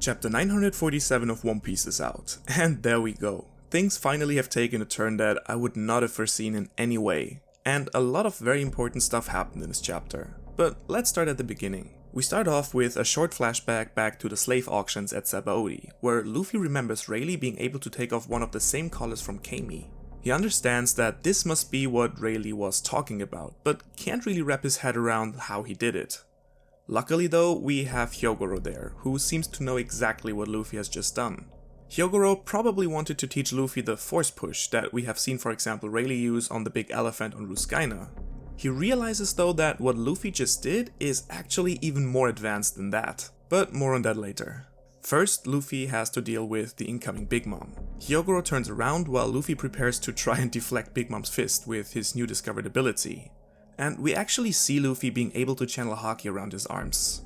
Chapter 947 of One Piece is out, and there we go. Things finally have taken a turn that I would not have foreseen in any way, and a lot of very important stuff happened in this chapter. But let's start at the beginning. We start off with a short flashback back to the slave auctions at Sabaody, where Luffy remembers Rayleigh being able to take off one of the same collars from Kami. He understands that this must be what Rayleigh was talking about, but can't really wrap his head around how he did it. Luckily though, we have Hyogoro there, who seems to know exactly what Luffy has just done. Hyogoro probably wanted to teach Luffy the force push that we have seen, for example, Rayleigh use on the big elephant on Ruskaina. He realizes though that what Luffy just did is actually even more advanced than that, but more on that later. First, Luffy has to deal with the incoming Big Mom. Hyogoro turns around while Luffy prepares to try and deflect Big Mom's fist with his new discovered ability. And we actually see Luffy being able to channel Haki around his arms.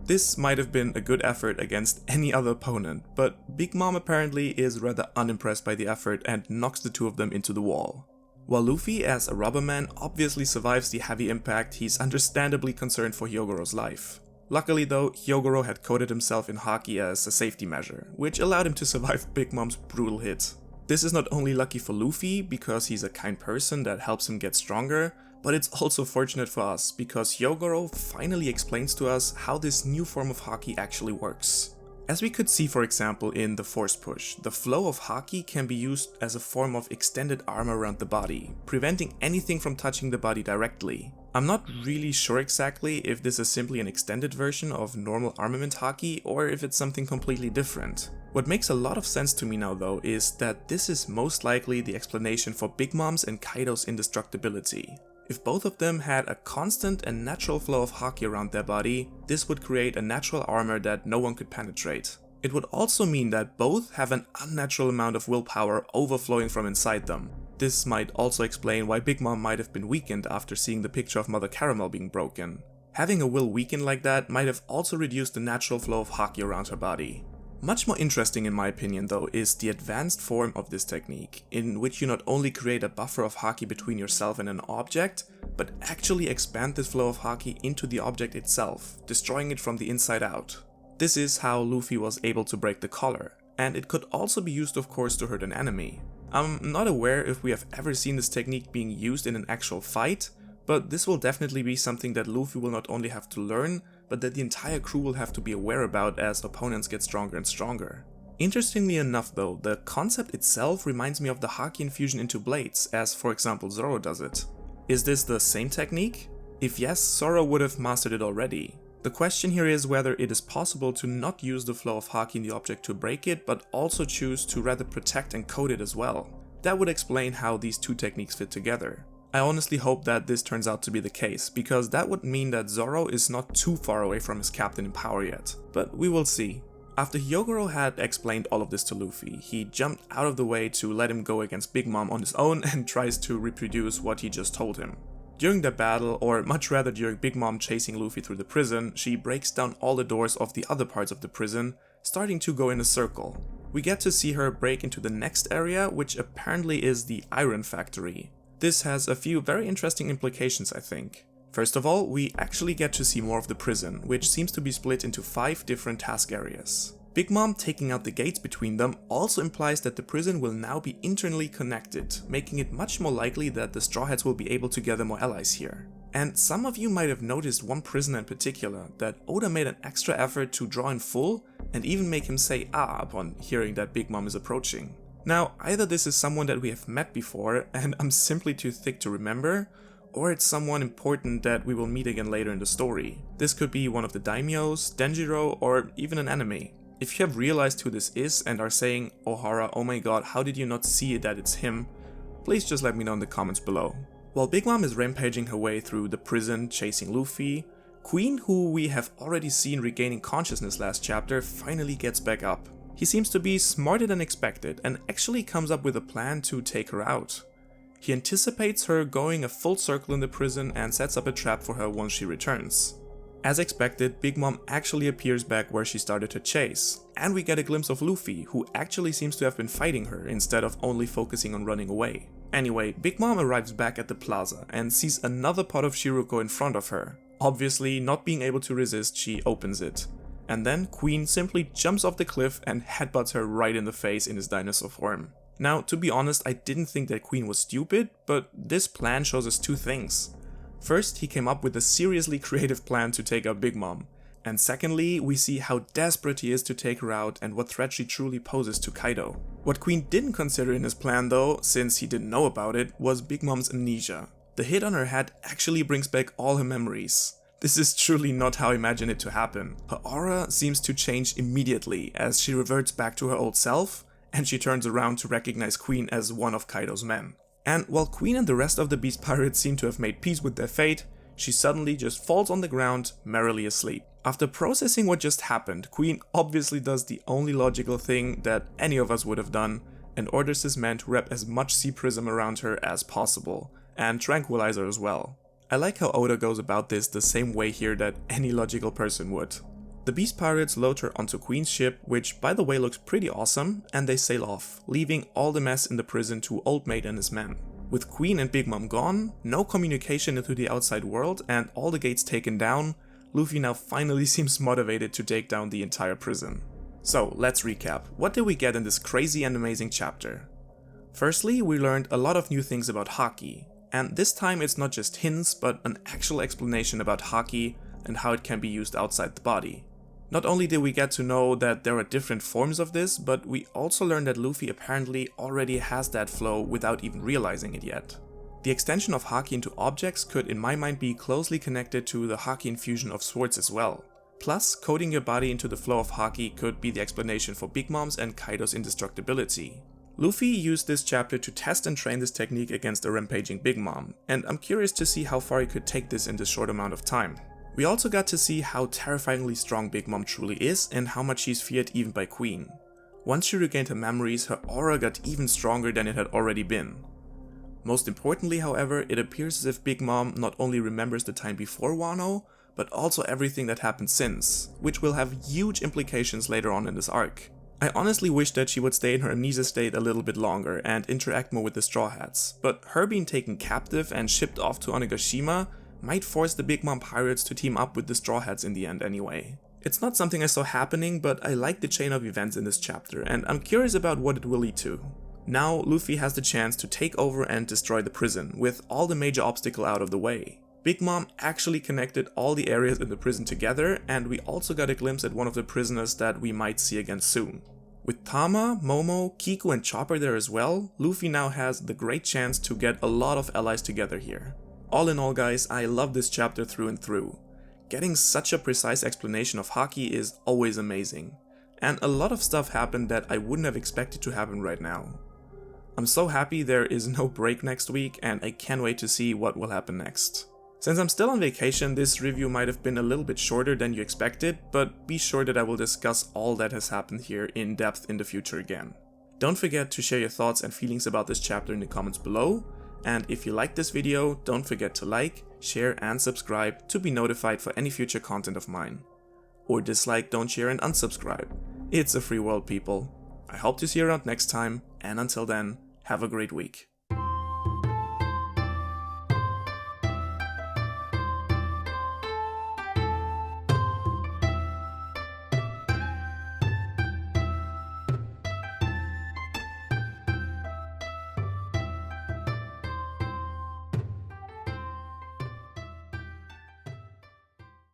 This might have been a good effort against any other opponent, but Big Mom apparently is rather unimpressed by the effort and knocks the two of them into the wall. While Luffy, as a rubber man, obviously survives the heavy impact, he's understandably concerned for Hyogoro's life. Luckily though, Hyogoro had coated himself in Haki as a safety measure, which allowed him to survive Big Mom's brutal hit. This is not only lucky for Luffy because he's a kind person that helps him get stronger, but it's also fortunate for us because Hyogoro finally explains to us how this new form of Haki actually works. As we could see, for example, in the force push, the flow of Haki can be used as a form of extended armor around the body, preventing anything from touching the body directly. I'm not really sure exactly if this is simply an extended version of normal armament Haki or if it's something completely different. What makes a lot of sense to me now though is that this is most likely the explanation for Big Mom's and Kaido's indestructibility. If both of them had a constant and natural flow of Haki around their body, this would create a natural armor that no one could penetrate. It would also mean that both have an unnatural amount of willpower overflowing from inside them. This might also explain why Big Mom might have been weakened after seeing the picture of Mother Caramel being broken. Having a will weakened like that might have also reduced the natural flow of Haki around her body. Much more interesting in my opinion though is the advanced form of this technique, in which you not only create a buffer of Haki between yourself and an object, but actually expand this flow of Haki into the object itself, destroying it from the inside out. This is how Luffy was able to break the collar, and it could also be used of course to hurt an enemy. I'm not aware if we have ever seen this technique being used in an actual fight, but this will definitely be something that Luffy will not only have to learn, but that the entire crew will have to be aware about as opponents get stronger and stronger. Interestingly enough though, the concept itself reminds me of the Haki infusion into blades, as for example Zoro does it. Is this the same technique? If yes, Zoro would have mastered it already. The question here is whether it is possible to not use the flow of Haki in the object to break it, but also choose to rather protect and coat it as well. That would explain how these two techniques fit together. I honestly hope that this turns out to be the case, because that would mean that Zoro is not too far away from his captain in power yet, but we will see. After Hyogoro had explained all of this to Luffy, he jumped out of the way to let him go against Big Mom on his own and tries to reproduce what he just told him. During the battle, or much rather during Big Mom chasing Luffy through the prison, she breaks down all the doors of the other parts of the prison, starting to go in a circle. We get to see her break into the next area, which apparently is the Iron Factory. This has a few very interesting implications, I think. First of all, we actually get to see more of the prison, which seems to be split into 5 different task areas. Big Mom taking out the gates between them also implies that the prison will now be internally connected, making it much more likely that the Straw Hats will be able to gather more allies here. And some of you might have noticed one prisoner in particular that Oda made an extra effort to draw in full and even make him say "ah" upon hearing that Big Mom is approaching. Now, either this is someone that we have met before and I'm simply too thick to remember, or it's someone important that we will meet again later in the story. This could be one of the daimyos, Denjiro, or even an enemy. If you have realized who this is and are saying, "Ohara, oh my god, how did you not see that it's him?" please just let me know in the comments below. While Big Mom is rampaging her way through the prison chasing Luffy, Queen, who we have already seen regaining consciousness last chapter, finally gets back up. He seems to be smarter than expected and actually comes up with a plan to take her out. He anticipates her going a full circle in the prison and sets up a trap for her once she returns. As expected, Big Mom actually appears back where she started her chase, and we get a glimpse of Luffy, who actually seems to have been fighting her instead of only focusing on running away. Anyway, Big Mom arrives back at the plaza and sees another pot of Shiruko in front of her. Obviously, not being able to resist, she opens it. And then Queen simply jumps off the cliff and headbutts her right in the face in his dinosaur form. Now, to be honest, I didn't think that Queen was stupid, but this plan shows us two things. First, he came up with a seriously creative plan to take out Big Mom. And secondly, we see how desperate he is to take her out and what threat she truly poses to Kaido. What Queen didn't consider in his plan though, since he didn't know about it, was Big Mom's amnesia. The hit on her head actually brings back all her memories. This is truly not how I imagined it to happen. Her aura seems to change immediately as she reverts back to her old self, and she turns around to recognize Queen as one of Kaido's men. And while Queen and the rest of the Beast Pirates seem to have made peace with their fate, she suddenly just falls on the ground, merrily asleep. After processing what just happened, Queen obviously does the only logical thing that any of us would have done, and orders his men to wrap as much sea prism around her as possible, and tranquilize her as well. I like how Oda goes about this the same way here that any logical person would. The Beast Pirates load her onto Queen's ship, which by the way looks pretty awesome, and they sail off, leaving all the mess in the prison to Old Mate and his men. With Queen and Big Mom gone, no communication into the outside world, and all the gates taken down, Luffy now finally seems motivated to take down the entire prison. So let's recap. What did we get in this crazy and amazing chapter? Firstly, we learned a lot of new things about Haki, and this time it's not just hints but an actual explanation about Haki and how it can be used outside the body. Not only did we get to know that there are different forms of this, but we also learned that Luffy apparently already has that flow without even realizing it yet. The extension of Haki into objects could in my mind be closely connected to the Haki infusion of swords as well. Plus, coding your body into the flow of Haki could be the explanation for Big Mom's and Kaido's indestructibility. Luffy used this chapter to test and train this technique against a rampaging Big Mom, and I'm curious to see how far he could take this in this short amount of time. We also got to see how terrifyingly strong Big Mom truly is and how much she's feared even by Queen. Once she regained her memories, her aura got even stronger than it had already been. Most importantly, however, it appears as if Big Mom not only remembers the time before Wano, but also everything that happened since, which will have huge implications later on in this arc. I honestly wish that she would stay in her amnesia state a little bit longer and interact more with the Straw Hats, but her being taken captive and shipped off to Onigashima might force the Big Mom pirates to team up with the Straw Hats in the end anyway. It's not something I saw happening, but I like the chain of events in this chapter, and I'm curious about what it will lead to. Now Luffy has the chance to take over and destroy the prison, with all the major obstacle out of the way. Big Mom actually connected all the areas in the prison together, and we also got a glimpse at one of the prisoners that we might see again soon. With Tama, Momo, Kiku and Chopper there as well, Luffy now has the great chance to get a lot of allies together here. All in all guys, I love this chapter through and through. Getting such a precise explanation of Haki is always amazing, and a lot of stuff happened that I wouldn't have expected to happen right now. I'm so happy there is no break next week, and I can't wait to see what will happen next. Since I'm still on vacation, this review might have been a little bit shorter than you expected, but be sure that I will discuss all that has happened here in depth in the future again. Don't forget to share your thoughts and feelings about this chapter in the comments below, and if you liked this video, don't forget to like, share and subscribe to be notified for any future content of mine. Or dislike, don't share and unsubscribe. It's a free world, people. I hope to see you around next time, and until then, have a great week.